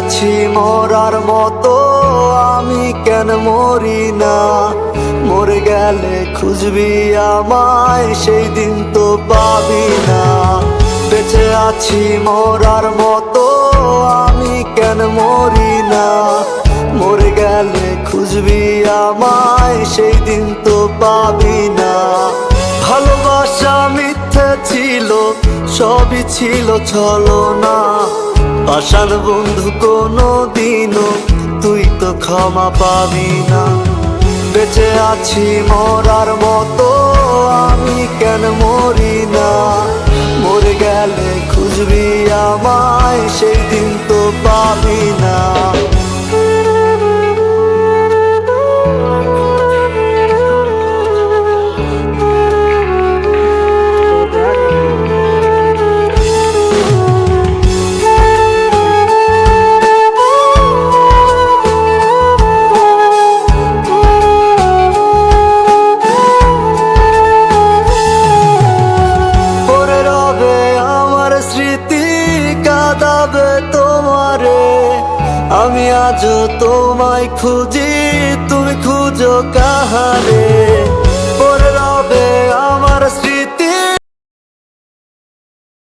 আছি মরার মতো, আমি কেন মরি না? মরে গেলে খুঁজবি আমায়, সেই দিন তো পাবি না। বেঁচে আছি মরার মতো, আমি কেন মরি না? মরে গেলে খুঁজবি আমায়, সেই দিন তো পাবি না। ভালোবাসা মিথ্যে ছিল, সবই ছিল ছলনা। পাষাণ বন্ধু কোনো দিনও তুই তো ক্ষমা পাবি না। বেঁচে আছি মরার মতো, আমি কেন মরি না? মরে গেলে খুঁজবি আমায়, সেই দিন তো পাবি না। কাঁদাবে তোমারে, আমি আজও তোমায় খুঁজি, তুমি খুঁজো কাহারে।